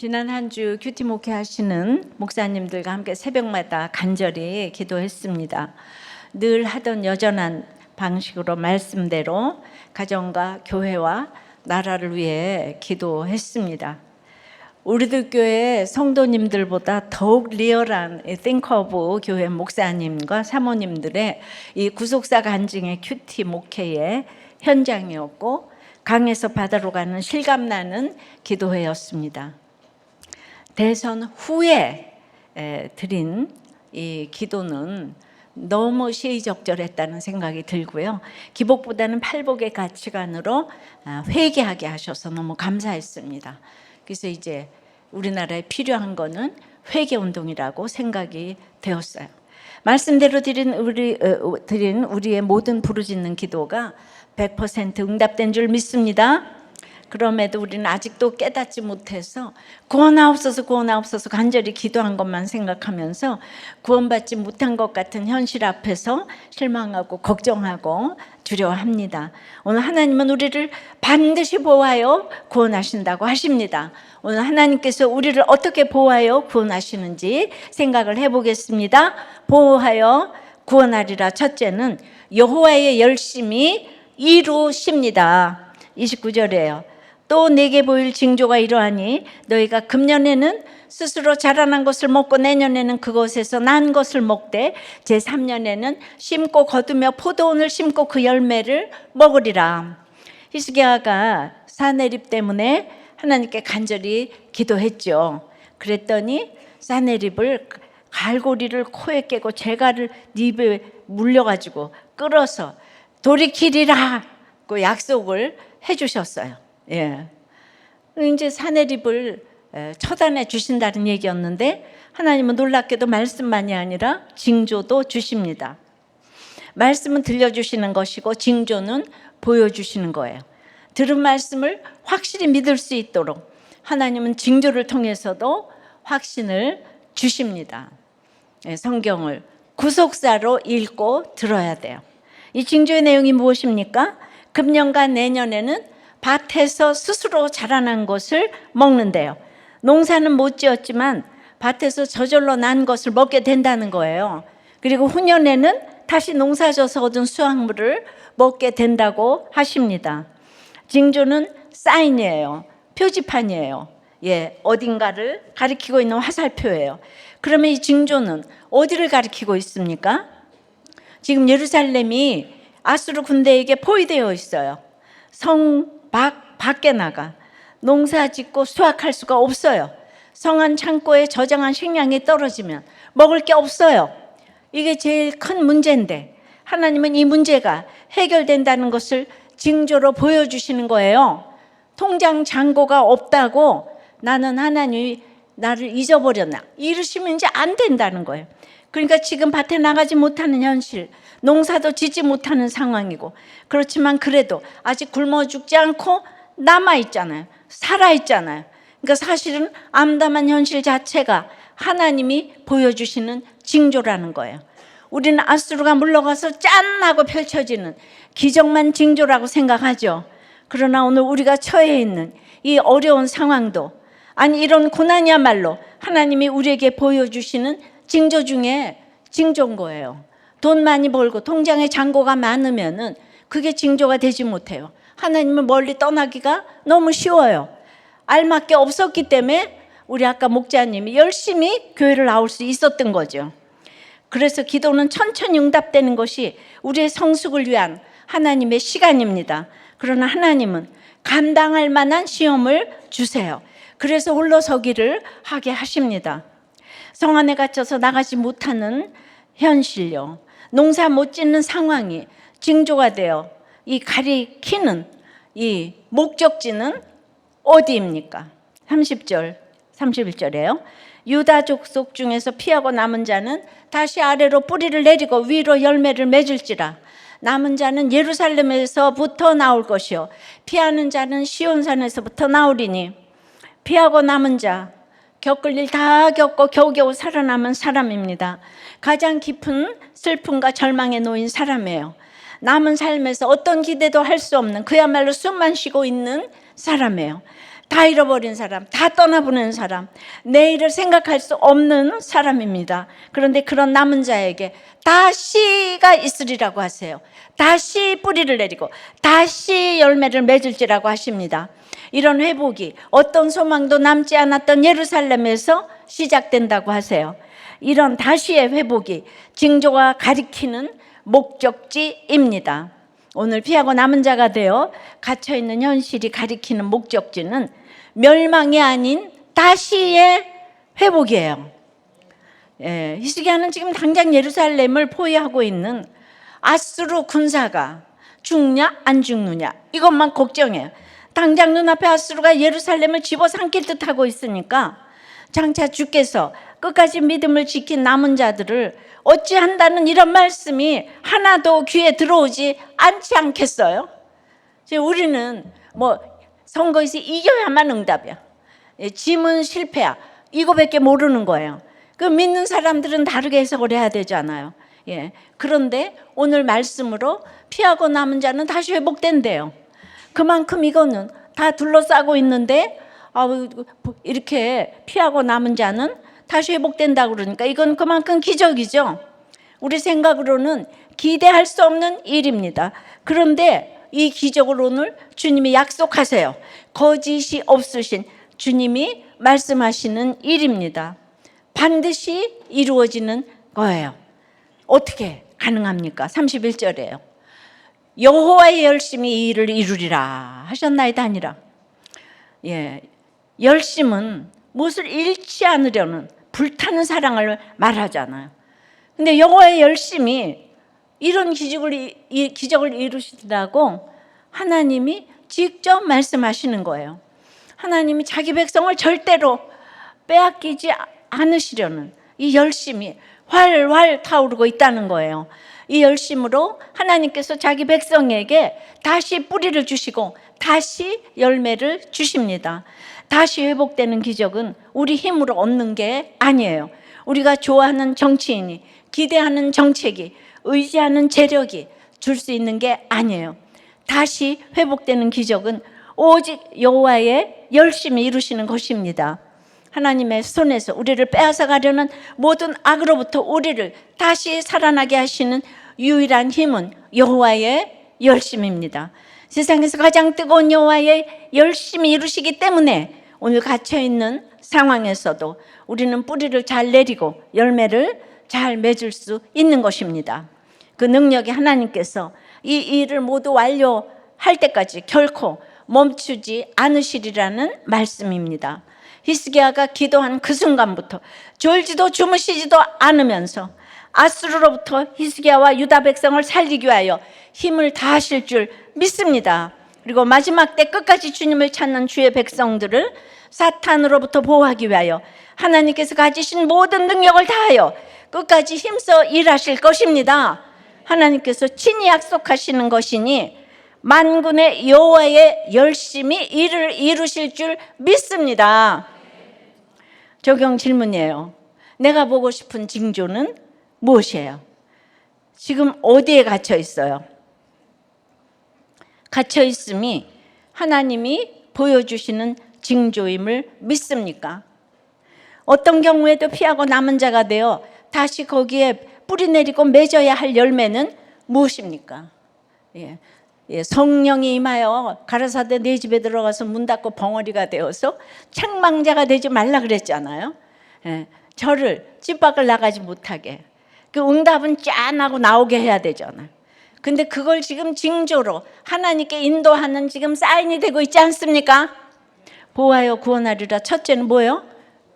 지난 한 주 큐티 목회하시는 목사님들과 함께 새벽마다 간절히 기도했습니다. 늘 하던 여전한 방식으로 말씀대로 가정과 교회와 나라를 위해 기도했습니다. 우리들 교회 성도님들보다 더욱 리얼한 Think of 교회 목사님과 사모님들의 이 구속사 간증의 큐티 목회의 현장이었고, 강에서 바다로 가는 실감나는 기도회였습니다. 대선 후에 드린 이 기도는 너무 시의적절했다는 생각이 들고요. 기복보다는 팔복의 가치관으로 회개하게 하셔서 너무 감사했습니다. 그래서 이제 우리나라에 필요한 거는 회개운동이라고 생각이 되었어요. 말씀대로 드린 우리의 모든 부르짖는 기도가 100% 응답된 줄 믿습니다. 그럼에도 우리는 아직도 깨닫지 못해서 구원하옵소서 간절히 기도한 것만 생각하면서 구원받지 못한 것 같은 현실 앞에서 실망하고 걱정하고 두려워합니다. 오늘 하나님은 우리를 반드시 보호하여 구원하신다고 하십니다. 오늘 하나님께서 우리를 어떻게 보호하여 구원하시는지 생각을 해보겠습니다. 보호하여 구원하리라. 첫째는 여호와의 열심히 이루십니다. 29절이에요. 또 내게 보일 징조가 이러하니 너희가 금년에는 스스로 자라난 것을 먹고 내년에는 그것에서 난 것을 먹되 제3년에는 심고 거두며 포도원을 심고 그 열매를 먹으리라. 히스기야가 사내립 때문에 하나님께 간절히 기도했죠. 그랬더니 사내립을 갈고리를 코에 깨고 재갈을 입에 물려가지고 끌어서 돌이키리라고 약속을 해주셨어요. 예. 이제 사내립을 처단해 주신다는 얘기였는데, 하나님은 놀랍게도 말씀만이 아니라 징조도 주십니다. 말씀은 들려주시는 것이고 징조는 보여주시는 거예요. 들은 말씀을 확실히 믿을 수 있도록 하나님은 징조를 통해서도 확신을 주십니다. 성경을 구속사로 읽고 들어야 돼요. 이 징조의 내용이 무엇입니까? 금년과 내년에는 밭에서 스스로 자라난 것을 먹는데요. 농사는 못 지었지만 밭에서 저절로 난 것을 먹게 된다는 거예요. 그리고 후년에는 다시 농사져서 얻은 수확물을 먹게 된다고 하십니다. 징조는 사인이에요. 표지판이에요. 예, 어딘가를 가리키고 있는 화살표예요. 그러면 이 징조는 어디를 가리키고 있습니까? 지금 예루살렘이 아수르 군대에게 포위되어 있어요. 성 밖에 나가 농사 짓고 수확할 수가 없어요. 성 안 창고에 저장한 식량이 떨어지면 먹을 게 없어요. 이게 제일 큰 문제인데 하나님은 이 문제가 해결된다는 것을 징조로 보여주시는 거예요. 통장 잔고가 없다고 나는 하나님이 나를 잊어버렸나 이러시면 이제 안 된다는 거예요. 그러니까 지금 밭에 나가지 못하는 현실, 농사도 짓지 못하는 상황이고, 그렇지만 그래도 아직 굶어 죽지 않고 남아있잖아요. 살아있잖아요. 그러니까 사실은 암담한 현실 자체가 하나님이 보여주시는 징조라는 거예요. 우리는 아수르가 물러가서 짠 하고 펼쳐지는 기적만 징조라고 생각하죠. 그러나 오늘 우리가 처해 있는 이 어려운 상황도, 아니 이런 고난이야말로 하나님이 우리에게 보여주시는 징조 중에 징조인 거예요. 돈 많이 벌고 통장에 잔고가 많으면은 그게 징조가 되지 못해요. 하나님은 멀리 떠나기가 너무 쉬워요. 알맞게 없었기 때문에 우리 아까 목자님이 열심히 교회를 나올 수 있었던 거죠. 그래서 기도는 천천히 응답되는 것이 우리의 성숙을 위한 하나님의 시간입니다. 그러나 하나님은 감당할 만한 시험을 주세요. 그래서 홀로 서기를 하게 하십니다. 성 안에 갇혀서 나가지 못하는 현실요, 농사 못 짓는 상황이 징조가 되어 이 가리키는 이 목적지는 어디입니까? 30절, 31절이에요. 유다 족속 중에서 피하고 남은 자는 다시 아래로 뿌리를 내리고 위로 열매를 맺을지라. 남은 자는 예루살렘에서부터 나올 것이요 피하는 자는 시온산에서부터 나오리니. 피하고 남은 자, 겪을 일 다 겪고 겨우겨우 살아남은 사람입니다. 가장 깊은 슬픔과 절망에 놓인 사람이에요. 남은 삶에서 어떤 기대도 할 수 없는, 그야말로 숨만 쉬고 있는 사람이에요. 다 잃어버린 사람, 다 떠나보낸 사람, 내일을 생각할 수 없는 사람입니다. 그런데 그런 남은 자에게 다시가 있으리라고 하세요. 다시 뿌리를 내리고 다시 열매를 맺을지라고 하십니다. 이런 회복이 어떤 소망도 남지 않았던 예루살렘에서 시작된다고 하세요. 이런 다시의 회복이 징조가 가리키는 목적지입니다. 오늘 피하고 남은 자가 되어 갇혀있는 현실이 가리키는 목적지는 멸망이 아닌 다시의 회복이에요. 히스기야는 지금 당장 예루살렘을 포위하고 있는 아수르 군사가 죽냐 안 죽느냐 이것만 걱정해요. 당장 눈앞에 아수르가 예루살렘을 집어삼킬 듯 하고 있으니까 장차 주께서 끝까지 믿음을 지킨 남은 자들을 어찌한다는 이런 말씀이 하나도 귀에 들어오지 않지 않겠어요? 우리는 선거에서 이겨야만 응답이야. 짐은 실패야. 이거밖에 모르는 거예요. 그 믿는 사람들은 다르게 해석을 해야 되잖아요. 그런데 오늘 말씀으로 피하고 남은 자는 다시 회복된대요. 그만큼 이거는 다 둘러싸고 있는데 이렇게 피하고 남은 자는 다시 회복된다고 그러니까 이건 그만큼 기적이죠. 우리 생각으로는 기대할 수 없는 일입니다. 그런데 이 기적을 오늘 주님이 약속하세요. 거짓이 없으신 주님이 말씀하시는 일입니다. 반드시 이루어지는 거예요. 어떻게 가능합니까? 31절이에요. 여호와의 열심히 이 일을 이루리라 하셨나이다 아니라. 열심은 무엇을 잃지 않으려는 불타는 사랑을 말하잖아요. 근데 여호와의 열심이 이런 기적을 이루시라고 하나님이 직접 말씀하시는 거예요. 하나님이 자기 백성을 절대로 빼앗기지 않으시려는 이 열심이 활활 타오르고 있다는 거예요. 이 열심으로 하나님께서 자기 백성에게 다시 뿌리를 주시고 다시 열매를 주십니다. 다시 회복되는 기적은 우리 힘으로 얻는 게 아니에요. 우리가 좋아하는 정치인이, 기대하는 정책이, 의지하는 재력이 줄 수 있는 게 아니에요. 다시 회복되는 기적은 오직 여호와의 열심히 이루시는 것입니다. 하나님의 손에서 우리를 빼앗아 가려는 모든 악으로부터 우리를 다시 살아나게 하시는 유일한 힘은 여호와의 열심입니다. 세상에서 가장 뜨거운 여호와의 열심히 이루시기 때문에 오늘 갇혀있는 상황에서도 우리는 뿌리를 잘 내리고 열매를 잘 맺을 수 있는 것입니다. 그 능력이 하나님께서 이 일을 모두 완료할 때까지 결코 멈추지 않으시리라는 말씀입니다. 히스기야가 기도한 그 순간부터 졸지도 주무시지도 않으면서 아수르로부터 히스기야와 유다 백성을 살리기 위하여 힘을 다하실 줄 믿습니다. 그리고 마지막 때 끝까지 주님을 찾는 주의 백성들을 사탄으로부터 보호하기 위하여 하나님께서 가지신 모든 능력을 다하여 끝까지 힘써 일하실 것입니다. 하나님께서 친히 약속하시는 것이니 만군의 여호와의 열심히 일을 이루실 줄 믿습니다. 적용 질문이에요. 내가 보고 싶은 징조는 무엇이에요? 지금 어디에 갇혀 있어요? 갇혀 있음이 하나님이 보여주시는 징조임을 믿습니까? 어떤 경우에도 피하고 남은 자가 되어 다시 거기에 뿌리 내리고 맺어야 할 열매는 무엇입니까? 성령이 임하여 가라사대 내 집에 들어가서 문 닫고 벙어리가 되어서 책망자가 되지 말라 그랬잖아요. 저를 집 밖을 나가지 못하게 그 응답은 짠하고 나오게 해야 되잖아요. 근데 그걸 지금 징조로 하나님께 인도하는 지금 사인이 되고 있지 않습니까? 보호하여 구원하리라. 첫째는 뭐예요?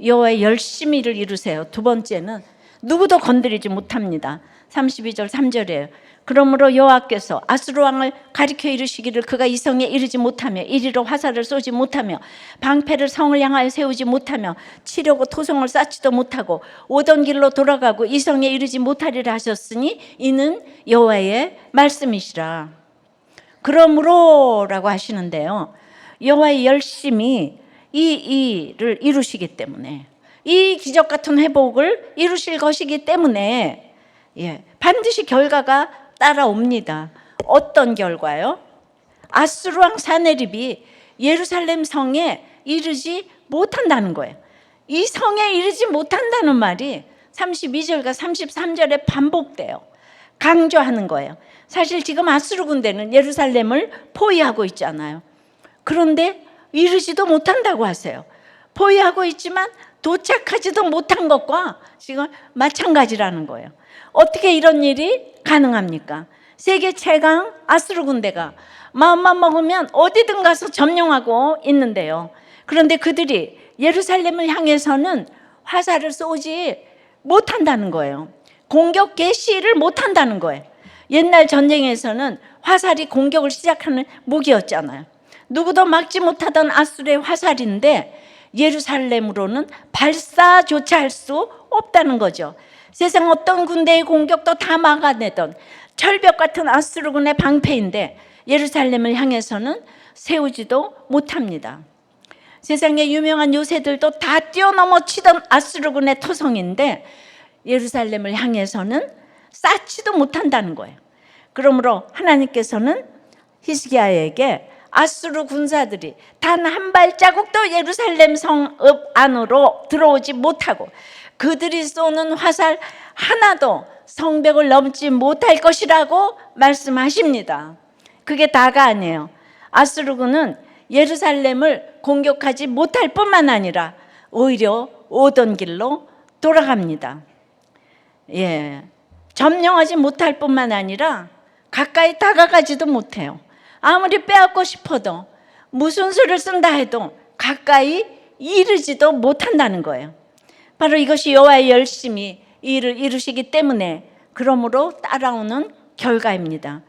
여호와의 열심히 일을 이루세요. 두 번째는 누구도 건드리지 못합니다. 32절 3절이에요. 그러므로 여호와께서 아수르 왕을 가리켜 이르시기를 그가 이 성에 이르지 못하며 이리로 화살을 쏘지 못하며 방패를 성을 향하여 세우지 못하며 치려고 토성을 쌓지도 못하고 오던 길로 돌아가고 이 성에 이르지 못하리라 하셨으니 이는 여호와의 말씀이시라. 그러므로라고 하시는데요, 여호와의 열심히 이 일을 이루시기 때문에, 이 기적 같은 회복을 이루실 것이기 때문에 반드시 결과가 따라옵니다. 어떤 결과요? 아수르 왕 사네립이 예루살렘 성에 이르지 못한다는 거예요. 이 성에 이르지 못한다는 말이 32절과 33절에 반복돼요. 강조하는 거예요. 사실 지금 아수르 군대는 예루살렘을 포위하고 있잖아요. 그런데 이르지도 못한다고 하세요. 포위하고 있지만 도착하지도 못한 것과 지금 마찬가지라는 거예요. 어떻게 이런 일이 가능합니까? 세계 최강 아수르 군대가 마음만 먹으면 어디든 가서 점령하고 있는데요. 그런데 그들이 예루살렘을 향해서는 화살을 쏘지 못한다는 거예요. 공격 개시를 못한다는 거예요. 옛날 전쟁에서는 화살이 공격을 시작하는 무기였잖아요. 누구도 막지 못하던 아수르의 화살인데 예루살렘으로는 발사조차 할 수 없다는 거죠. 세상 어떤 군대의 공격도 다 막아내던 철벽 같은 아수르군의 방패인데 예루살렘을 향해서는 세우지도 못합니다. 세상의 유명한 요새들도 다 뛰어넘어 치던 아수르군의 토성인데 예루살렘을 향해서는 쌓지도 못한다는 거예요. 그러므로 하나님께서는 히스기야에게 아수르 군사들이 단 한 발자국도 예루살렘 성읍 안으로 들어오지 못하고 그들이 쏘는 화살 하나도 성벽을 넘지 못할 것이라고 말씀하십니다. 그게 다가 아니에요. 아수르군은 예루살렘을 공격하지 못할 뿐만 아니라 오히려 오던 길로 돌아갑니다. 점령하지 못할 뿐만 아니라 가까이 다가가지도 못해요. 아무리 빼앗고 싶어도 무슨 수를 쓴다 해도 가까이 이르지도 못한다는 거예요. 바로 이것이 여호와의 열심히 일을 이루시기 때문에 그러므로 따라오는 결과입니다.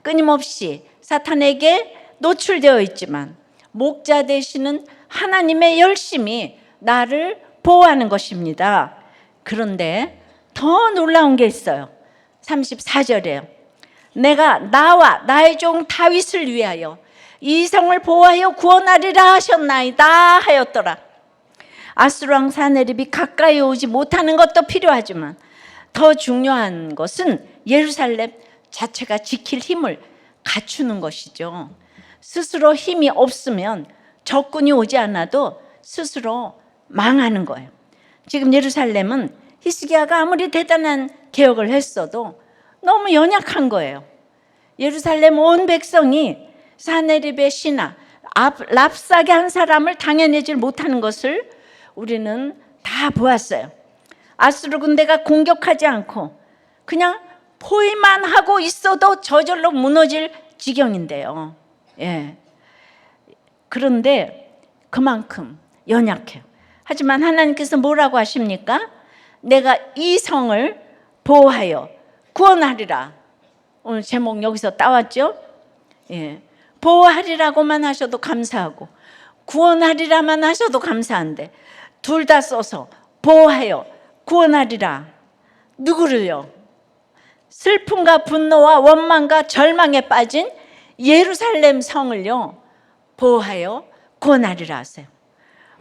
끊임없이 사탄에게 노출되어 있지만 목자 되시는 하나님의 열심히 나를 보호하는 것입니다. 그런데 더 놀라운 게 있어요. 34절에요. 내가 나와 나의 종 다윗을 위하여 이 성을 보호하여 구원하리라 하셨나이다 하였더라. 아수르 왕 사네립이 가까이 오지 못하는 것도 필요하지만 더 중요한 것은 예루살렘 자체가 지킬 힘을 갖추는 것이죠. 스스로 힘이 없으면 적군이 오지 않아도 스스로 망하는 거예요. 지금 예루살렘은 히스기야가 아무리 대단한 개혁을 했어도 너무 연약한 거예요. 예루살렘 온 백성이 사네립의 신하 랍사게 한 사람을 당해내질 못하는 것을 우리는 다 보았어요. 아수르 군대가 공격하지 않고 그냥 포위만 하고 있어도 저절로 무너질 지경인데요. 그런데 그만큼 연약해요. 하지만 하나님께서 뭐라고 하십니까? 내가 이 성을 보호하여 구원하리라. 오늘 제목 여기서 따왔죠? 보호하리라고만 하셔도 감사하고 구원하리라만 하셔도 감사한데 둘 다 써서 보호하여 구원하리라. 누구를요? 슬픔과 분노와 원망과 절망에 빠진 예루살렘 성을요 보호하여 구원하리라 하세요.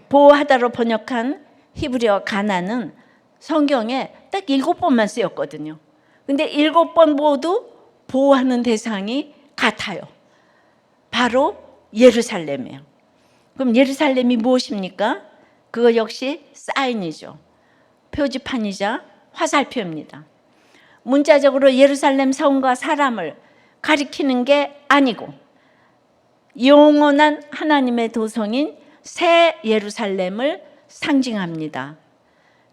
보호하다로 번역한 히브리어 가나는 성경에 딱 7번만 쓰였거든요. 근데 7번 모두 보호하는 대상이 같아요. 바로 예루살렘이에요. 그럼 예루살렘이 무엇입니까? 그거 역시 사인이죠. 표지판이자 화살표입니다. 문자적으로 예루살렘 성과 사람을 가리키는 게 아니고 영원한 하나님의 도성인 새 예루살렘을 상징합니다.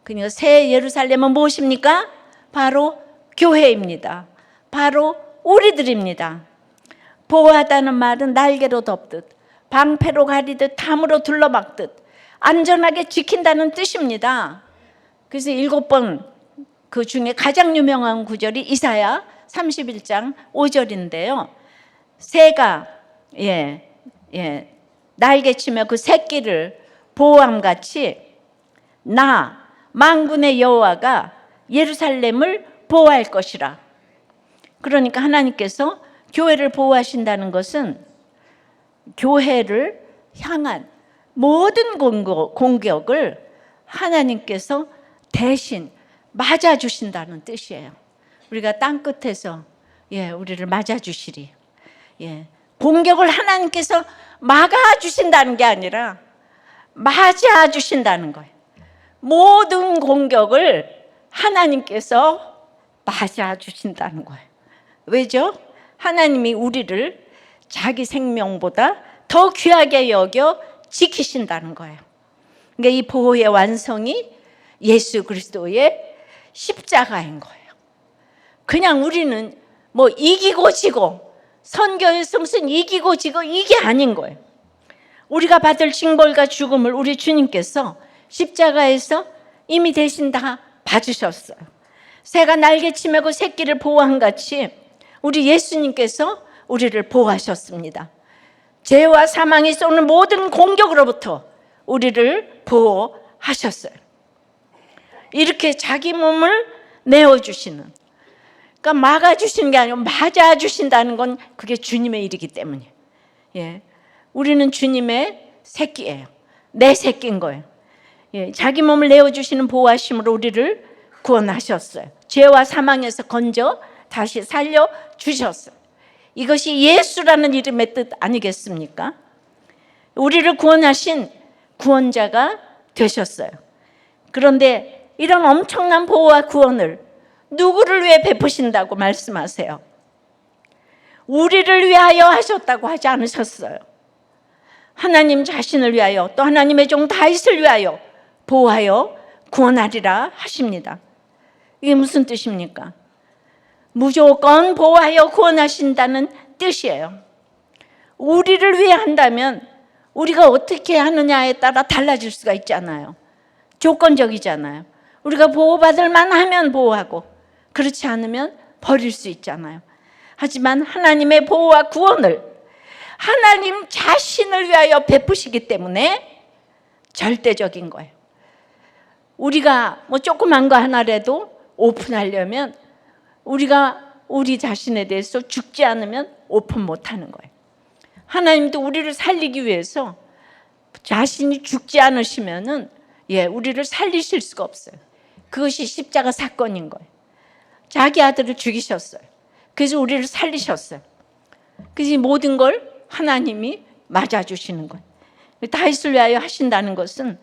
그러니까 새 예루살렘은 무엇입니까? 바로 교회입니다. 바로 우리들입니다. 보호하다는 말은 날개로 덮듯 방패로 가리듯 담으로 둘러막듯 안전하게 지킨다는 뜻입니다. 그래서 7번 그 중에 가장 유명한 구절이 이사야 31장 5절인데요. 새가 날개치며 그 새끼를 보호함같이 나 만군의 여호와가 예루살렘을 보호할 것이라. 그러니까 하나님께서 교회를 보호하신다는 것은 교회를 향한 모든 공격을 하나님께서 대신 맞아주신다는 뜻이에요. 우리가 땅끝에서 우리를 맞아주시리. 공격을 하나님께서 막아주신다는 게 아니라 맞아 주신다는 거예요. 모든 공격을 하나님께서 맞아 주신다는 거예요. 왜죠? 하나님이 우리를 자기 생명보다 더 귀하게 여겨 지키신다는 거예요. 그러니까 이 보호의 완성이 예수 그리스도의 십자가인 거예요. 그냥 우리는 뭐 이기고 지고, 선교의 승선 이기고 지고, 이게 아닌 거예요. 우리가 받을 징벌과 죽음을 우리 주님께서 십자가에서 이미 대신 다 봐주셨어요. 새가 날개치 메고 새끼를 보호한 같이 우리 예수님께서 우리를 보호하셨습니다. 죄와 사망이 쏘는 모든 공격으로부터 우리를 보호하셨어요. 이렇게 자기 몸을 내어주시는, 그러니까 막아주시는 게 아니고 맞아주신다는 건 그게 주님의 일이기 때문이에요. 예. 우리는 주님의 새끼예요. 내 새끼인 거예요. 예. 자기 몸을 내어주시는 보호하심으로 우리를 구원하셨어요. 죄와 사망에서 건져 다시 살려주셨어요. 이것이 예수라는 이름의 뜻 아니겠습니까? 우리를 구원하신 구원자가 되셨어요. 그런데 이런 엄청난 보호와 구원을 누구를 위해 베푸신다고 말씀하세요? 우리를 위하여 하셨다고 하지 않으셨어요. 하나님 자신을 위하여, 또 하나님의 종 다윗을 위하여 보호하여 구원하리라 하십니다. 이게 무슨 뜻입니까? 무조건 보호하여 구원하신다는 뜻이에요. 우리를 위해 한다면 우리가 어떻게 하느냐에 따라 달라질 수가 있잖아요. 조건적이잖아요. 우리가 보호받을 만하면 보호하고, 그렇지 않으면 버릴 수 있잖아요. 하지만 하나님의 보호와 구원을 하나님 자신을 위하여 베푸시기 때문에 절대적인 거예요. 우리가 뭐 조그만 거 하나라도 오픈하려면 우리가 우리 자신에 대해서 죽지 않으면 오픈 못하는 거예요. 하나님도 우리를 살리기 위해서 자신이 죽지 않으시면은 우리를 살리실 수가 없어요. 그것이 십자가 사건인 거예요. 자기 아들을 죽이셨어요. 그래서 우리를 살리셨어요. 그래서 이 모든 걸 하나님이 맞아주시는 거예요. 다윗을 위하여 하신다는 것은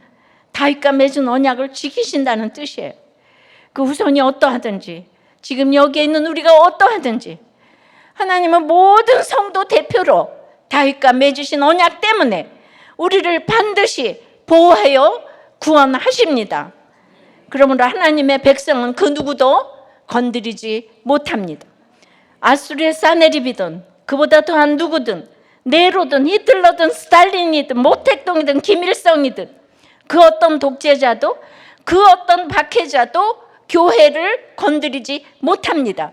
다윗과 맺은 언약을 지키신다는 뜻이에요. 그 후손이 어떠하든지, 지금 여기에 있는 우리가 어떠하든지, 하나님은 모든 성도 대표로 다윗과 맺으신 언약 때문에 우리를 반드시 보호하여 구원하십니다. 그러므로 하나님의 백성은 그 누구도 건드리지 못합니다. 아수르의 사네립이든 그보다 더한 누구든, 네로든 히틀러든 스탈린이든 모택동이든 김일성이든 그 어떤 독재자도, 그 어떤 박해자도 교회를 건드리지 못합니다.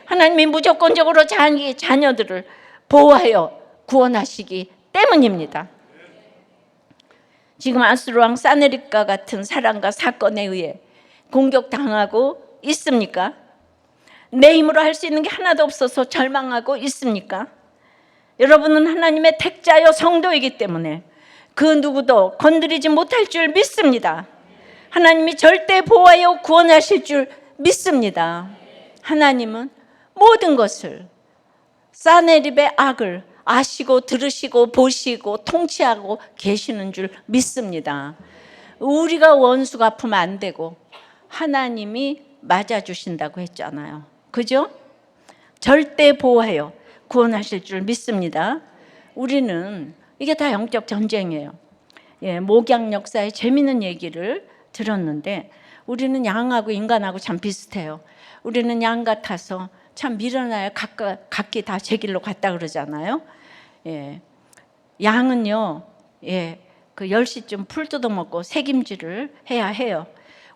하나님이 무조건적으로 자기 자녀들을 보호하여 구원하시기 때문입니다. 지금 아수르 왕 사네립과 같은 사람과 사건에 의해 공격당하고 있습니까? 내 힘으로 할 수 있는 게 하나도 없어서 절망하고 있습니까? 여러분은 하나님의 택자여 성도이기 때문에 그 누구도 건드리지 못할 줄 믿습니다. 하나님이 절대 보호하여 구원하실 줄 믿습니다. 하나님은 모든 것을, 사네립의 악을 아시고 들으시고 보시고 통치하고 계시는 줄 믿습니다. 우리가 원수 갚으면 안 되고 하나님이 맞아주신다고 했잖아요. 그죠? 절대 보호하여 구원하실 줄 믿습니다. 우리는 이게 다 영적 전쟁이에요. 목양 역사의 재미있는 얘기를 들었는데, 우리는 양하고 인간하고 참 비슷해요. 우리는 양 같아서 참 미련하여 각기 다 제 길로 갔다 그러잖아요. 양은요, 그 10시쯤 풀 뜯어먹고 새김질을 해야 해요.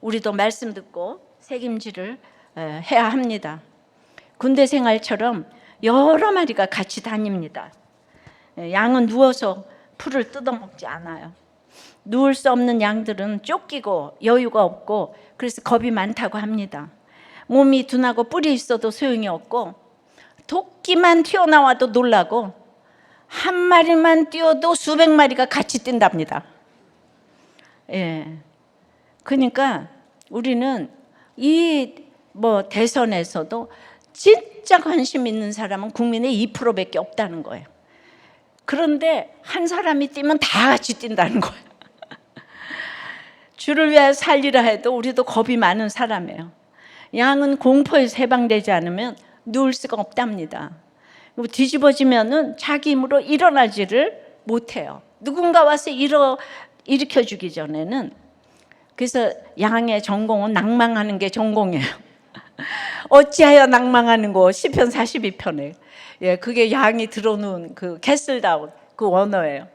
우리도 말씀 듣고 새김질을 해야 합니다. 군대 생활처럼 여러 마리가 같이 다닙니다. 양은 누워서 풀을 뜯어먹지 않아요. 누울 수 없는 양들은 쫓기고 여유가 없고 그래서 겁이 많다고 합니다. 몸이 둔하고 뿔이 있어도 소용이 없고 토끼만 튀어나와도 놀라고 한 마리만 뛰어도 수백 마리가 같이 뛴답니다. 그러니까 우리는 이 대선에서도 진짜 관심 있는 사람은 국민의 2%밖에 없다는 거예요. 그런데 한 사람이 뛰면 다 같이 뛴다는 거예요. 주를 위하여 살리라 해도 우리도 겁이 많은 사람이에요. 양은 공포에서 해방되지 않으면 누울 수가 없답니다. 뒤집어지면은 자기 힘으로 일어나지를 못해요. 누군가 와서 일으켜주기 전에는. 그래서 양의 전공은 낭망하는 게 전공이에요. 어찌하여 낭망하는고, 시편 42편에. 예, 그게 양이 들어놓은 그 캐슬다운 그 원어예요.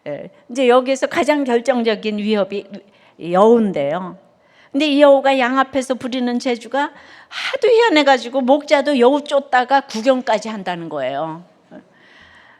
예, 이제 여기서 가장 결정적인 위협이 여우인데요. 근데 이 여우가 양 앞에서 부리는 재주가 하도 희한해가지고 목자도 여우 쫓다가 구경까지 한다는 거예요.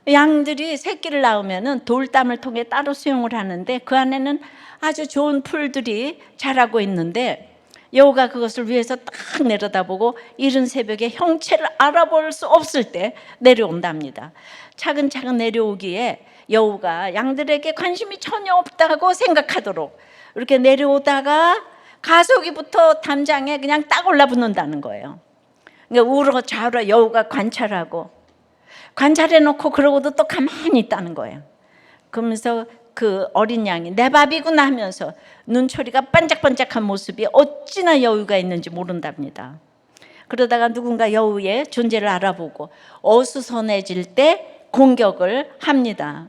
양들이 새끼를 낳으면은 돌담을 통해 따로 수용을 하는데 그 안에는 아주 좋은 풀들이 자라고 있는데 여우가 그것을 위에서 딱 내려다보고 이른 새벽에 형체를 알아볼 수 없을 때 내려온답니다. 차근차근 내려오기에 여우가 양들에게 관심이 전혀 없다고 생각하도록 이렇게 내려오다가 가속이부터 담장에 그냥 딱 올라붙는다는 거예요. 그러니까 우로 좌우로 여우가 관찰해놓고 그러고도 또 가만히 있다는 거예요. 그러면서 그 어린 양이 내 밥이구나 하면서 눈초리가 반짝반짝한 모습이 어찌나 여유가 있는지 모른답니다. 그러다가 누군가 여우의 존재를 알아보고 어수선해질 때 공격을 합니다.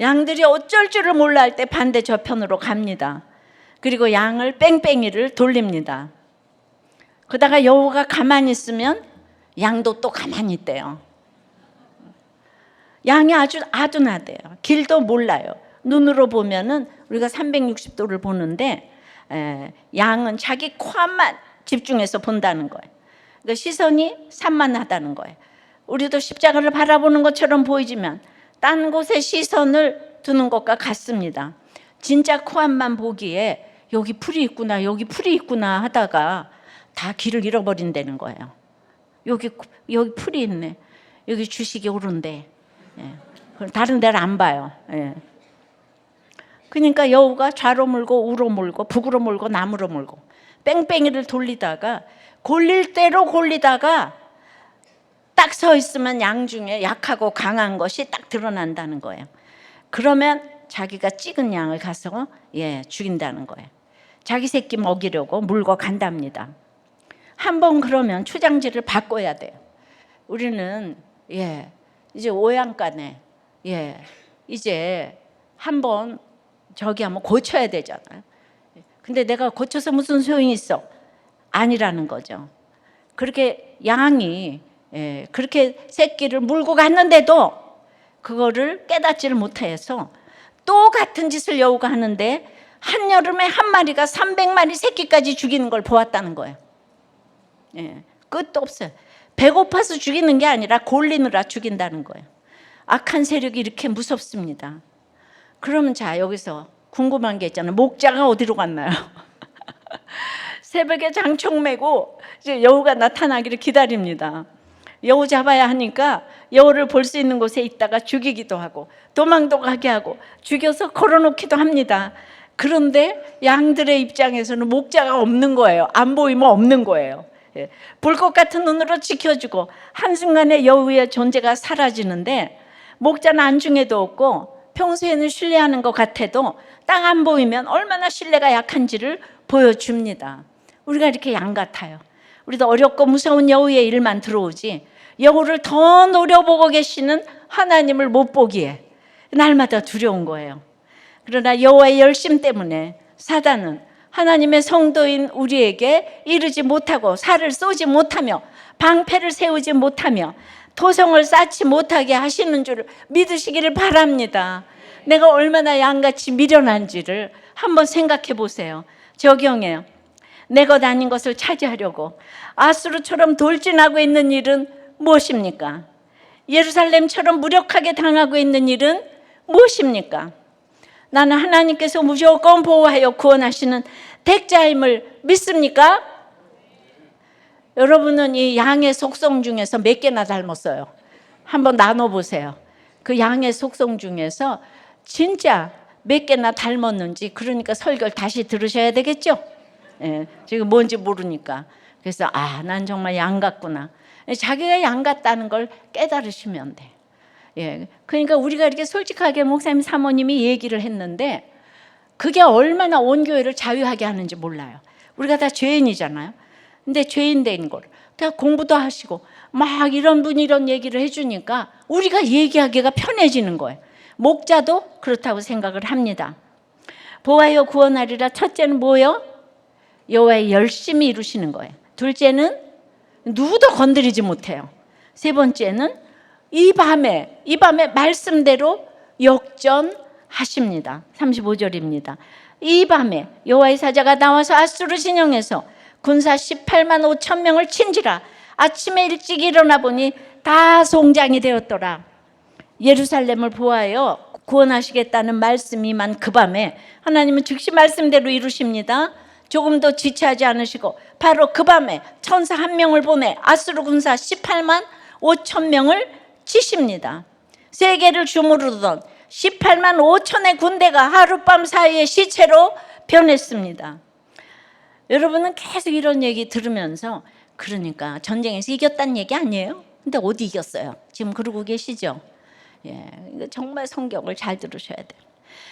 양들이 어쩔 줄을 몰라 할 때 반대 저편으로 갑니다. 그리고 양을 뺑뺑이를 돌립니다. 그러다가 여우가 가만히 있으면 양도 또 가만히 있대요. 양이 아주 아둔하대요. 길도 몰라요. 눈으로 보면은 우리가 360도를 보는데 양은 자기 코앞만 집중해서 본다는 거예요. 그러니까 시선이 산만하다는 거예요. 우리도 십자가를 바라보는 것처럼 보이지만 딴 곳에 시선을 두는 것과 같습니다. 진짜 코앞만 보기에 여기 풀이 있구나, 여기 풀이 있구나 하다가 다 길을 잃어버린다는 거예요. 여기 풀이 있네. 여기 주식이 오른데. 예. 다른 데를 안 봐요. 예. 그러니까 여우가 좌로 물고 우로 물고 북으로 물고 남으로 물고 뺑뺑이를 돌리다가 골릴 대로 골리다가 딱 서 있으면 양 중에 약하고 강한 것이 딱 드러난다는 거예요. 그러면 자기가 찍은 양을 가서 죽인다는 거예요. 자기 새끼 먹이려고 물고 간답니다. 한번 그러면 초장지를 바꿔야 돼요. 우리는 이제 오양간에 이제 한번 저기 한번 고쳐야 되잖아요. 근데 내가 고쳐서 무슨 소용이 있어? 아니라는 거죠. 그렇게 양이 그렇게 새끼를 물고 갔는데도 그거를 깨닫지를 못해서 또 같은 짓을 여우가 하는데 한여름에 한 마리가 300마리 새끼까지 죽이는 걸 보았다는 거예요. 끝도 없어요. 배고파서 죽이는 게 아니라 골리느라 죽인다는 거예요. 악한 세력이 이렇게 무섭습니다. 그러면 자, 여기서 궁금한 게 있잖아요. 목자가 어디로 갔나요? 새벽에 장총 메고 이제 여우가 나타나기를 기다립니다. 여우 잡아야 하니까 여우를 볼 수 있는 곳에 있다가 죽이기도 하고 도망도 가게 하고 죽여서 걸어놓기도 합니다. 그런데 양들의 입장에서는 목자가 없는 거예요. 안 보이면 없는 거예요. 불꽃 같은 눈으로 지켜주고 한순간에 여우의 존재가 사라지는데 목자는 안중에도 없고 평소에는 신뢰하는 것 같아도 딱 안 보이면 얼마나 신뢰가 약한지를 보여줍니다. 우리가 이렇게 양 같아요. 우리도 어렵고 무서운 여우의 일만 들어오지 여우를 더 노려보고 계시는 하나님을 못 보기에 날마다 두려운 거예요. 그러나 여호와의 열심 때문에 사단은 하나님의 성도인 우리에게 이르지 못하고 살을 쏘지 못하며 방패를 세우지 못하며 토성을 쌓지 못하게 하시는 줄 믿으시기를 바랍니다. 내가 얼마나 양같이 미련한지를 한번 생각해 보세요. 적용해요. 내 것 아닌 것을 차지하려고 아수르처럼 돌진하고 있는 일은 무엇입니까? 예루살렘처럼 무력하게 당하고 있는 일은 무엇입니까? 나는 하나님께서 무조건 보호하여 구원하시는 택자임을 믿습니까? 여러분은 이 양의 속성 중에서 몇 개나 닮았어요? 한번 나눠보세요. 그 양의 속성 중에서 진짜 몇 개나 닮았는지, 그러니까 설교를 다시 들으셔야 되겠죠? 지금 뭔지 모르니까. 그래서 난 정말 양 같구나. 자기가 양 같다는 걸 깨달으시면 돼. 그러니까 우리가 이렇게 솔직하게 목사님 사모님이 얘기를 했는데 그게 얼마나 온 교회를 자유하게 하는지 몰라요. 우리가 다 죄인이잖아요. 근데 죄인 된 걸 다 공부도 하시고 막 이런 분이 이런 얘기를 해주니까 우리가 얘기하기가 편해지는 거예요. 목자도 그렇다고 생각을 합니다. 보아여 구원하리라. 첫째는 뭐요? 여호와의 열심히 이루시는 거예요. 둘째는 누구도 건드리지 못해요. 세 번째는 이 밤에 말씀대로 역전하십니다. 35절입니다. 이 밤에 여호와의 사자가 나와서 아수르 진영에서 군사 18만 5천 명을 친지라. 아침에 일찍 일어나 보니 다 송장이 되었더라. 예루살렘을 보아요 구원하시겠다는 말씀이만 그 밤에 하나님은 즉시 말씀대로 이루십니다. 조금도 지체하지 않으시고 바로 그 밤에 천사 한 명을 보내 아수르 군사 18만 5천 명을 치십니다. 세계를 주무르던 18만 5천의 군대가 하룻밤 사이에 시체로 변했습니다. 여러분은 계속 이런 얘기 들으면서 그러니까 전쟁에서 이겼다는 얘기 아니에요? 근데 어디 이겼어요? 지금 그러고 계시죠? 예, 이거 정말 성경을 잘 들으셔야 돼요.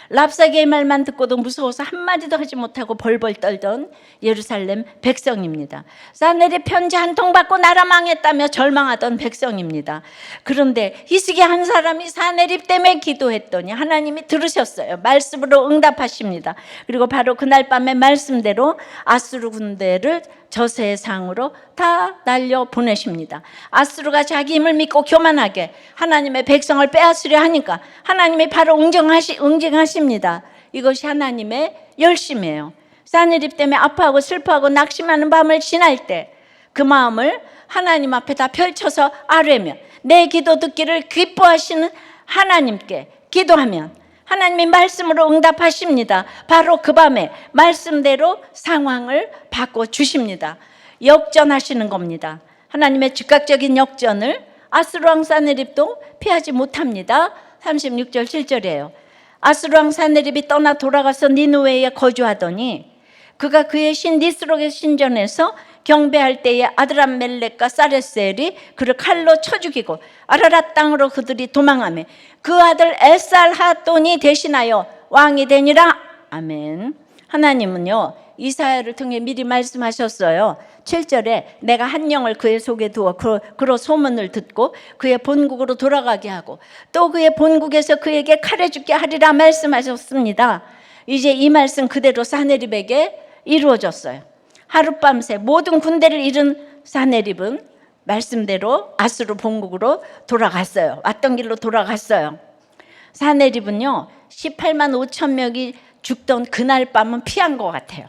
랍사게의 말만 듣고도 무서워서 한마디도 하지 못하고 벌벌 떨던 예루살렘 백성입니다. 사내립 편지 한 통 받고 나라 망했다며 절망하던 백성입니다. 그런데 히스기 한 사람이 사내립 때문에 기도했더니 하나님이 들으셨어요. 말씀으로 응답하십니다. 그리고 바로 그날 밤에 말씀대로 아수르 군대를 저세상으로 다 날려 보내십니다. 아수르가 자기 힘을 믿고 교만하게 하나님의 백성을 빼앗으려 하니까 하나님이 바로 응징하십니다. 이것이 하나님의 열심이에요. 사내립 때문에 아파하고 슬퍼하고 낙심하는 밤을 지날 때 그 마음을 하나님 앞에 다 펼쳐서 아뢰며 내 기도 듣기를 기뻐하시는 하나님께 기도하면 하나님이 말씀으로 응답하십니다. 바로 그 밤에 말씀대로 상황을 바꿔주십니다. 역전하시는 겁니다. 하나님의 즉각적인 역전을 아수르 왕 사내립도 피하지 못합니다. 36절 7절이에요. 아수르 왕 사내립이 떠나 돌아가서 니느웨에 거주하더니 그가 그의 신 니스록의 신전에서 경배할 때에 아드람멜렉과 사레셀이 그를 칼로 쳐 죽이고 아라랏 땅으로 그들이 도망하며 그 아들 에살하돈이 대신하여 왕이 되니라. 아멘. 하나님은요 이사야를 통해 미리 말씀하셨어요. 7절에 내가 한 영을 그의 속에 두어 그로 소문을 듣고 그의 본국으로 돌아가게 하고 또 그의 본국에서 그에게 칼에 죽게 하리라 말씀하셨습니다. 이제 이 말씀 그대로 사내립에게 이루어졌어요. 하룻밤새 모든 군대를 잃은 사내립은 말씀대로 아수르 본국으로 돌아갔어요. 왔던 길로 돌아갔어요. 사내립은요 18만 5천 명이 죽던 그날 밤은 피한 것 같아요.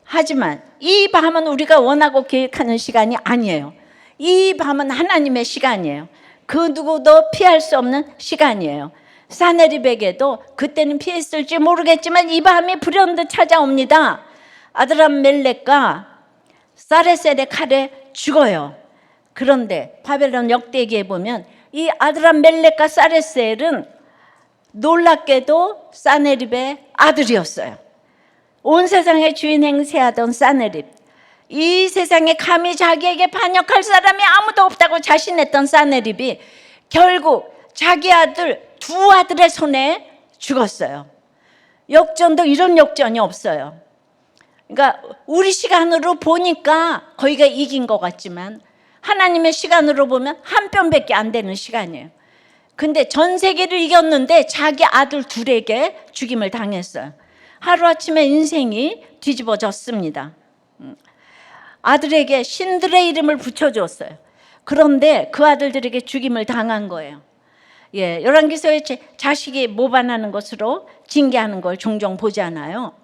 하지만 이 밤은 우리가 원하고 계획하는 시간이 아니에요. 이 밤은 하나님의 시간이에요. 그 누구도 피할 수 없는 시간이에요. 사내립에게도 그때는 피했을지 모르겠지만 이 밤이 불현듯 찾아옵니다. 아드람멜렉과 사레셀의 칼에 죽어요. 그런데 바벨론 역대기에 보면 이 아드람멜렉과 사레셀은 놀랍게도 사내립의 아들이었어요. 온 세상의 주인 행세하던 사내립, 이 세상에 감히 자기에게 반역할 사람이 아무도 없다고 자신했던 사내립이 결국 자기 아들 두 아들의 손에 죽었어요. 역전도 이런 역전이 없어요. 그러니까 우리 시간으로 보니까 거기가 이긴 것 같지만 하나님의 시간으로 보면 한 뼘밖에 안 되는 시간이에요. 근데 전 세계를 이겼는데 자기 아들 둘에게 죽임을 당했어요. 하루아침에 인생이 뒤집어졌습니다. 아들에게 신들의 이름을 붙여줬어요. 그런데 그 아들들에게 죽임을 당한 거예요. 예, 열왕기서에 자식이 모반하는 것으로 징계하는 걸 종종 보잖아요.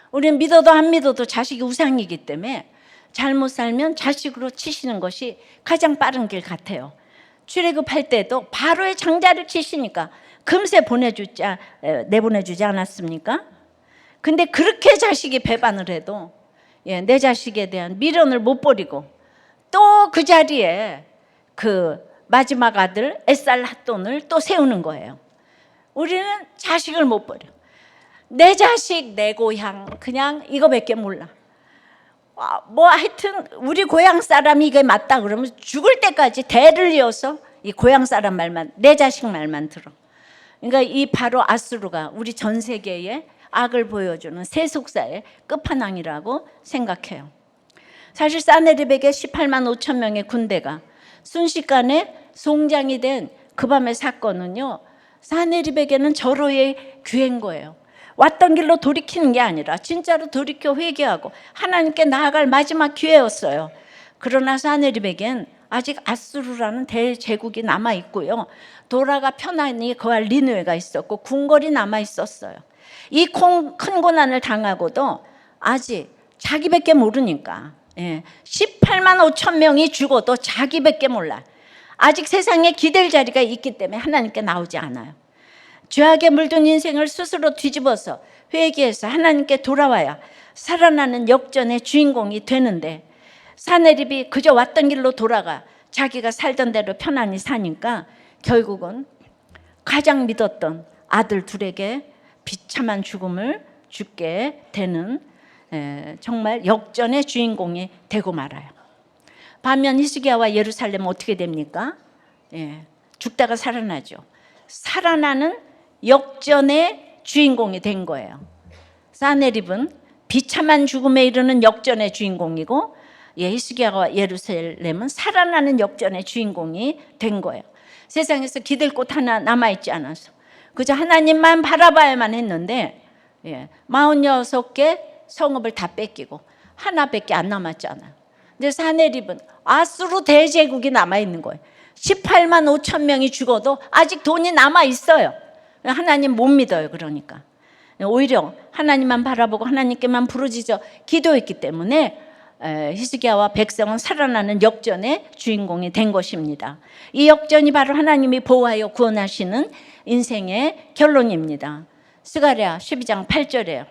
우리는 믿어도 안 믿어도 자식이 우상이기 때문에 잘못 살면 자식으로 치시는 것이 가장 빠른 길 같아요. 출애굽할 때도 바로의 장자를 치시니까 금세 내보내주지 않았습니까? 근데 그렇게 자식이 배반을 해도 내 자식에 대한 미련을 못 버리고 또 그 자리에 그 마지막 아들 에살핫돈을 또 세우는 거예요. 우리는 자식을 못 버려. 내 자식, 내 고향 그냥 이거밖에 몰라. 뭐 하여튼 우리 고향 사람이 이게 맞다 그러면 죽을 때까지 대를 이어서 이 고향 사람 말만, 내 자식 말만 들어. 그러니까 이 바로 아수르가 우리 전 세계에 악을 보여주는 세속사의 끝판왕이라고 생각해요. 사실 사네립에게 18만 5천 명의 군대가 순식간에 송장이 된 그 밤의 사건은요, 사네립에게는 절호의 기회인 거예요. 왔던 길로 돌이키는 게 아니라 진짜로 돌이켜 회개하고 하나님께 나아갈 마지막 기회였어요. 그러나 사네립에겐 아직 아수르라는 대제국이 남아 있고요, 도라가 편안히 거할 니느웨가 있었고 궁궐이 남아 있었어요. 이 큰 고난을 당하고도 아직 자기밖에 모르니까, 18만 5천 명이 죽어도 자기밖에 몰라. 아직 세상에 기댈 자리가 있기 때문에 하나님께 나오지 않아요. 죄악에 물든 인생을 스스로 뒤집어서 회개해서 하나님께 돌아와야 살아나는 역전의 주인공이 되는데, 사네립이 그저 왔던 길로 돌아가 자기가 살던 대로 편안히 사니까 결국은 가장 믿었던 아들 둘에게 비참한 죽음을 죽게 되는 정말 역전의 주인공이 되고 말아요. 반면 히스기야와 예루살렘은 어떻게 됩니까? 죽다가 살아나죠. 살아나는 역전의 주인공이 된 거예요. 사네립은 비참한 죽음에 이르는 역전의 주인공이고, 히스기야와 예루살렘은 살아나는 역전의 주인공이 된 거예요. 세상에서 기댈 곳 하나 남아있지 않아서 그저 하나님만 바라봐야만 했는데 46개 성읍을 다 뺏기고 하나밖에 안 남았잖아요. 근데 사네립은 아수르 대제국이 남아있는 거예요. 18만 5천 명이 죽어도 아직 돈이 남아있어요. 하나님 못 믿어요. 그러니까 오히려 하나님만 바라보고 하나님께만 부르짖어 기도했기 때문에 히스기야와 백성은 살아나는 역전의 주인공이 된 것입니다. 이 역전이 바로 하나님이 보호하여 구원하시는 인생의 결론입니다. 스가랴 12장 8절에요.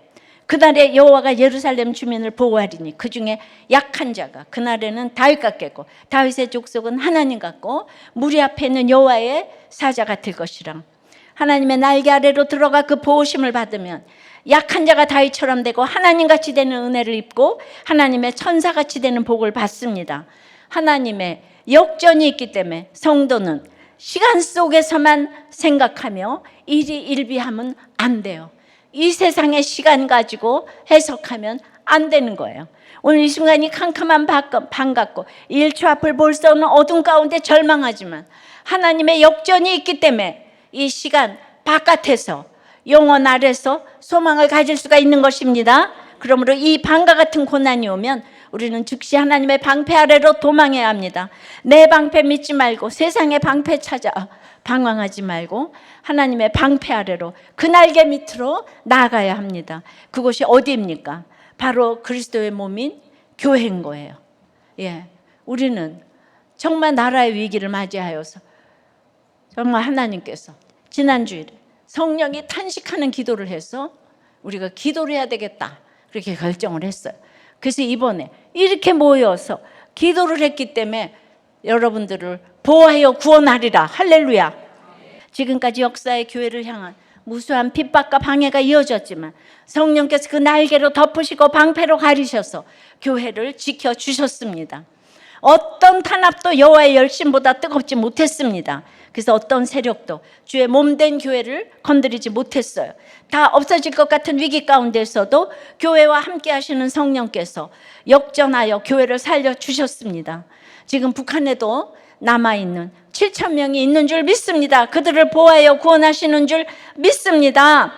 그날에 여호와가 예루살렘 주민을 보호하리니 그 중에 약한 자가 그날에는 다윗 같겠고 다윗의 족속은 하나님 같고 무리 앞에 있는 여호와의 사자가 될 것이라. 하나님의 날개 아래로 들어가 그 보호심을 받으면 약한 자가 다윗처럼 되고 하나님같이 되는 은혜를 입고 하나님의 천사같이 되는 복을 받습니다. 하나님의 역전이 있기 때문에 성도는 시간 속에서만 생각하며 일희일비하면 안 돼요. 이 세상의 시간 가지고 해석하면 안 되는 거예요. 오늘 이 순간이 캄캄한 밤 같고 1초 앞을 볼 수 없는 어둠 가운데 절망하지만 하나님의 역전이 있기 때문에 이 시간 바깥에서 영원 아래서 소망을 가질 수가 있는 것입니다. 그러므로 이 밤과 같은 고난이 오면 우리는 즉시 하나님의 방패 아래로 도망해야 합니다. 내 방패 믿지 말고 세상의 방패 찾아 방황하지 말고 하나님의 방패 아래로 그 날개 밑으로 나아가야 합니다. 그곳이 어디입니까? 바로 그리스도의 몸인 교회인 거예요. 우리는 정말 나라의 위기를 맞이하여서 정말 하나님께서 지난주일에 성령이 탄식하는 기도를 해서 우리가 기도를 해야 되겠다 그렇게 결정을 했어요. 그래서 이번에 이렇게 모여서 기도를 했기 때문에 여러분들을 보호하여 구원하리라. 할렐루야. 지금까지 역사의 교회를 향한 무수한 핍박과 방해가 이어졌지만 성령께서 그 날개로 덮으시고 방패로 가리셔서 교회를 지켜주셨습니다. 어떤 탄압도 여호와의 열심보다 뜨겁지 못했습니다. 그래서 어떤 세력도 주의 몸된 교회를 건드리지 못했어요. 다 없어질 것 같은 위기 가운데서도 교회와 함께 하시는 성령께서 역전하여 교회를 살려주셨습니다. 지금 북한에도 남아있는 7천 명이 있는 줄 믿습니다. 그들을 보호하여 구원하시는 줄 믿습니다.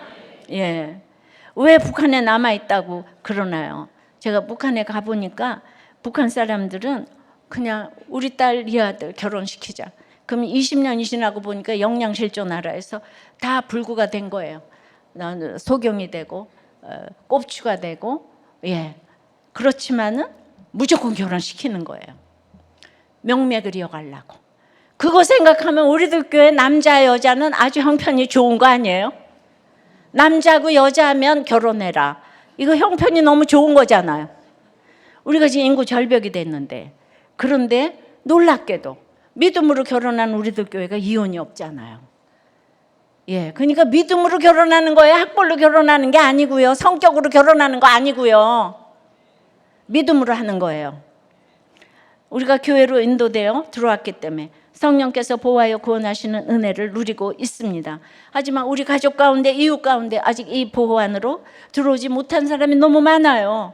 왜 북한에 남아있다고 그러나요? 제가 북한에 가보니까 북한 사람들은 그냥 우리 딸 이 아들 결혼시키자. 그럼 20년이 지나고 보니까 영양실조 나라에서 다 불구가 된 거예요. 소경이 되고 꼽추가 되고 그렇지만은 무조건 결혼시키는 거예요. 명맥을 이어가려고. 그거 생각하면 우리들 교회 남자 여자는 아주 형편이 좋은 거 아니에요? 남자고 여자면 결혼해라. 이거 형편이 너무 좋은 거잖아요. 우리가 지금 인구 절벽이 됐는데, 그런데 놀랍게도 믿음으로 결혼한 우리들 교회가 이혼이 없잖아요. 그러니까 믿음으로 결혼하는 거예요. 학벌로 결혼하는 게 아니고요. 성격으로 결혼하는 거 아니고요. 믿음으로 하는 거예요. 우리가 교회로 인도되어 들어왔기 때문에 성령께서 보호하여 구원하시는 은혜를 누리고 있습니다. 하지만 우리 가족 가운데, 이웃 가운데 아직 이 보호 안으로 들어오지 못한 사람이 너무 많아요.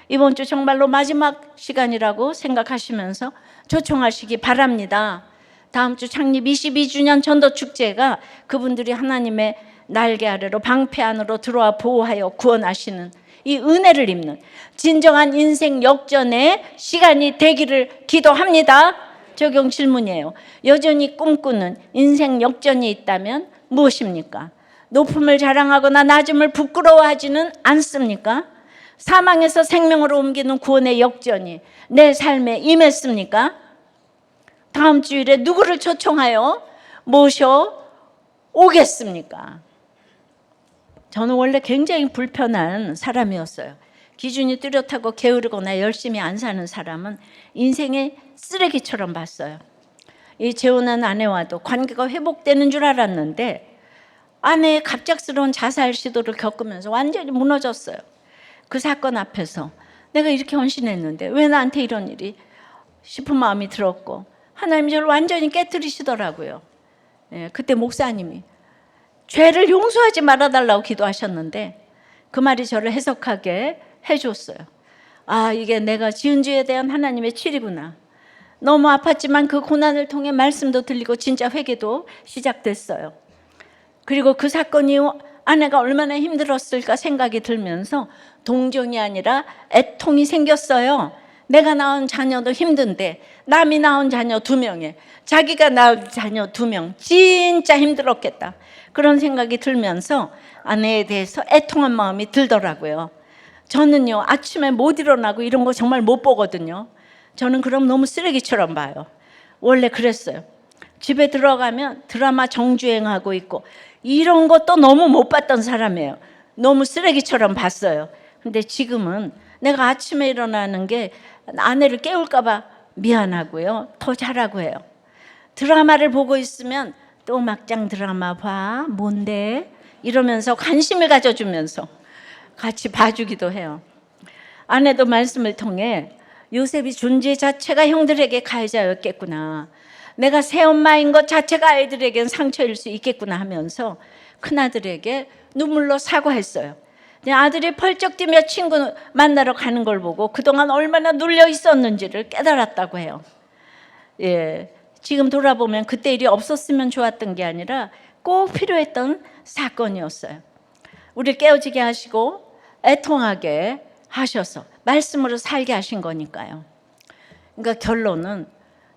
이번 주 정말로 마지막 시간이라고 생각하시면서 초청하시기 바랍니다. 다음 주 창립 22주년 전도축제가 그분들이 하나님의 날개 아래로, 방패 안으로 들어와 보호하여 구원하시는 이 은혜를 입는 진정한 인생 역전의 시간이 되기를 기도합니다. 적용 질문이에요. 여전히 꿈꾸는 인생 역전이 있다면 무엇입니까? 높음을 자랑하거나 낮음을 부끄러워하지는 않습니까? 사망에서 생명으로 옮기는 구원의 역전이 내 삶에 임했습니까? 다음 주일에 누구를 초청하여 모셔 오겠습니까? 저는 원래 굉장히 불편한 사람이었어요. 기준이 뚜렷하고 게으르거나 열심히 안 사는 사람은 인생의 쓰레기처럼 봤어요. 이 재혼한 아내와도 관계가 회복되는 줄 알았는데 아내의 갑작스러운 자살 시도를 겪으면서 완전히 무너졌어요. 그 사건 앞에서 내가 이렇게 헌신했는데 왜 나한테 이런 일이 싶은 마음이 들었고, 하나님이 저를 완전히 깨뜨리시더라고요. 그때 목사님이 죄를 용서하지 말아달라고 기도하셨는데 그 말이 저를 해석하게 해줬어요. 아, 이게 내가 지은 죄에 대한 하나님의 치리구나. 너무 아팠지만 그 고난을 통해 말씀도 들리고 진짜 회개도 시작됐어요. 그리고 그 사건 이후 아내가 얼마나 힘들었을까 생각이 들면서 동정이 아니라 애통이 생겼어요. 내가 낳은 자녀도 힘든데 남이 낳은 자녀 2명에 자기가 낳은 자녀 2명, 진짜 힘들었겠다. 그런 생각이 들면서 아내에 대해서 애통한 마음이 들더라고요. 저는요, 아침에 못 일어나고 이런 거 정말 못 보거든요. 저는 그럼 너무 쓰레기처럼 봐요. 원래 그랬어요. 집에 들어가면 드라마 정주행하고 있고 이런 것도 너무 못 봤던 사람이에요. 너무 쓰레기처럼 봤어요. 근데 지금은 내가 아침에 일어나는 게 아내를 깨울까 봐 미안하고요. 더 잘하고 해요. 드라마를 보고 있으면 또 막장 드라마 봐? 뭔데? 이러면서 관심을 가져주면서 같이 봐주기도 해요. 아내도 말씀을 통해 요셉이 존재 자체가 형들에게 가해자였겠구나. 내가 새엄마인 것 자체가 아이들에겐 상처일 수 있겠구나 하면서 큰아들에게 눈물로 사과했어요. 아들이 펄쩍 뛰며 친구 만나러 가는 걸 보고 그동안 얼마나 눌려 있었는지를 깨달았다고 해요. 지금 돌아보면 그때 일이 없었으면 좋았던 게 아니라 꼭 필요했던 사건이었어요. 우리를 깨어지게 하시고 애통하게 하셔서 말씀으로 살게 하신 거니까요. 그러니까 결론은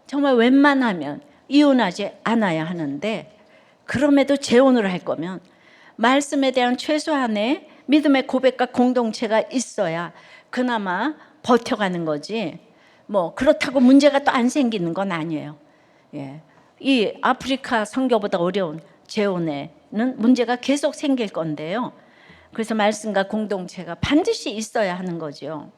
정말 웬만하면 이혼하지 않아야 하는데, 그럼에도 재혼을 할 거면 말씀에 대한 최소한의 믿음의 고백과 공동체가 있어야 그나마 버텨가는 거지, 뭐 그렇다고 문제가 또 안 생기는 건 아니에요. 이 아프리카 선교보다 어려운 재혼에는 문제가 계속 생길 건데요. 그래서 말씀과 공동체가 반드시 있어야 하는 거죠.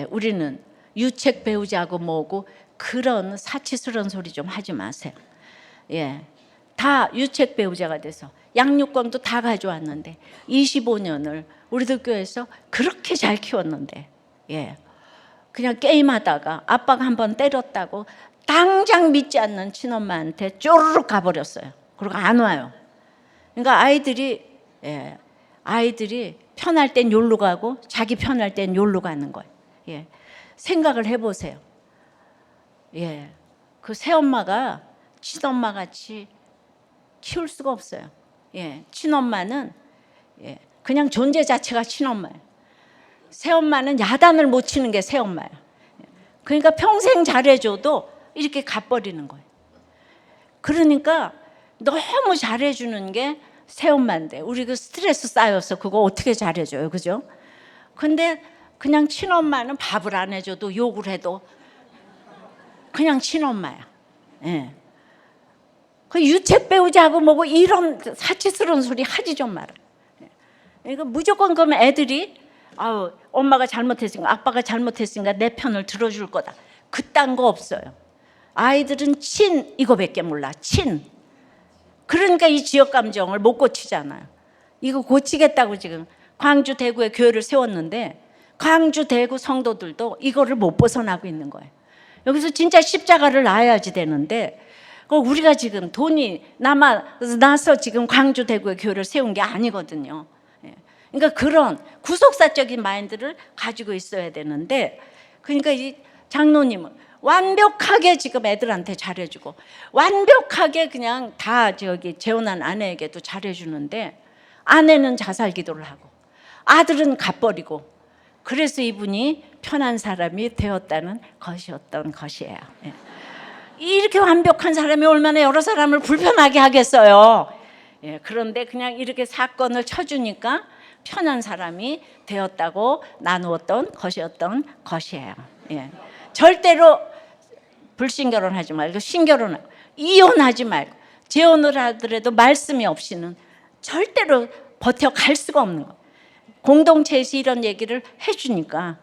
우리는 유책 배우자고 뭐고 그런 사치스러운 소리 좀 하지 마세요. 다 유책 배우자가 돼서 양육권도 다 가져왔는데 25년을 우리들 교회에서 그렇게 잘 키웠는데 그냥 게임하다가 아빠가 한번 때렸다고 당장 믿지 않는 친엄마한테 쪼르륵 가버렸어요. 그리고 안 와요. 그러니까 아이들이 편할 땐 요로 가고 자기 편할 땐 요로 가는 거예요. 생각을 해보세요. 그 새엄마가 친엄마 같이 키울 수가 없어요. 친엄마는 그냥 존재 자체가 친엄마예요. 새엄마는 야단을 못 치는 게 새엄마예요. 그러니까 평생 잘해줘도 이렇게 가버리는 거예요. 그러니까 너무 잘해주는 게 새엄마인데 우리 그 스트레스 쌓여서 그거 어떻게 잘해줘요, 그죠? 근데 그냥 친엄마는 밥을 안 해줘도 욕을 해도 그냥 친엄마야. 그 유책 배우자고 뭐고 이런 사치스러운 소리 하지 좀 마라. 그러니까 무조건 그러면 애들이 엄마가 잘못했으니까 아빠가 잘못했으니까 내 편을 들어줄 거다. 그딴 거 없어요. 아이들은 친 이거밖에 몰라. 친. 그러니까 이 지역 감정을 못 고치잖아요. 이거 고치겠다고 지금 광주 대구에 교회를 세웠는데 광주, 대구 성도들도 이거를 못 벗어나고 있는 거예요. 여기서 진짜 십자가를 놔야지 되는데 우리가 지금 돈이 나서 지금 광주, 대구에 교회를 세운 게 아니거든요. 그러니까 그런 구속사적인 마인드를 가지고 있어야 되는데, 그러니까 이 장로님은 완벽하게 지금 애들한테 잘해주고 완벽하게 그냥 다 재혼한 아내에게도 잘해주는데, 아내는 자살 기도를 하고 아들은 갚버리고, 그래서 이분이 편한 사람이 되었다는 것이었던 것이에요. 이렇게 완벽한 사람이 얼마나 여러 사람을 불편하게 하겠어요. 그런데 그냥 이렇게 사건을 쳐주니까 편한 사람이 되었다고 나누었던 것이었던 것이에요. 절대로 불신결혼하지 말고 신결혼하고 이혼하지 말고 재혼을 하더라도 말씀이 없이는 절대로 버텨갈 수가 없는 거예요. 공동체에서 이런 얘기를 해주니까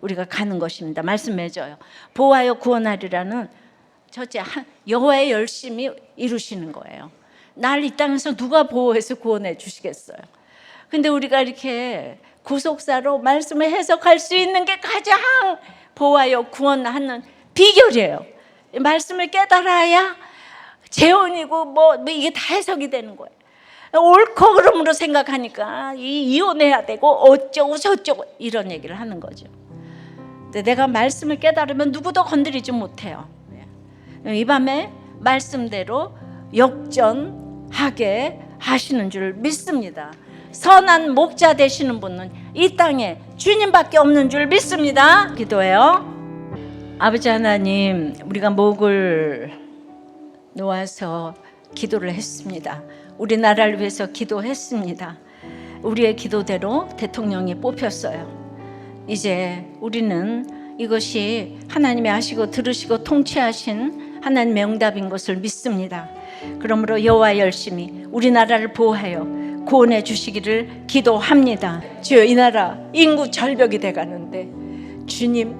우리가 가는 것입니다. 말씀 맺어요. 보호하여 구원하리라는 첫째, 여호와의 열심히 이루시는 거예요. 날 이 땅에서 누가 보호해서 구원해 주시겠어요? 근데 우리가 이렇게 구속사로 말씀을 해석할 수 있는 게 가장 보호하여 구원하는 비결이에요. 말씀을 깨달아야 재혼이고 뭐 이게 다 해석이 되는 거예요. 옳고 그름으로 생각하니까 이혼해야 되고 어쩌고 저쩌고 이런 얘기를 하는 거죠. 근데 내가 말씀을 깨달으면 누구도 건드리지 못해요. 이 밤에 말씀대로 역전하게 하시는 줄 믿습니다. 선한 목자 되시는 분은 이 땅에 주님밖에 없는 줄 믿습니다. 기도해요. 아버지 하나님, 우리가 목을 놓아서 기도를 했습니다. 우리나라를 위해서 기도했습니다. 우리의 기도대로 대통령이 뽑혔어요. 이제 우리는 이것이 하나님이 하시고 들으시고 통치하신 하나님의 응답인 것을 믿습니다. 그러므로 여호와 열심히 우리나라를 보호하여 구원해 주시기를 기도합니다. 주여, 이 나라 인구 절벽이 돼가는데 주님,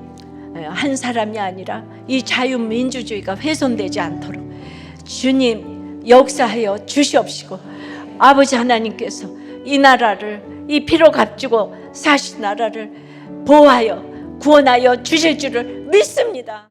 한 사람이 아니라 이 자유민주주의가 훼손되지 않도록 주님 역사하여 주시옵시고, 아버지 하나님께서 이 나라를, 이 피로 값주고 사신 나라를 보호하여 구원하여 주실 줄을 믿습니다.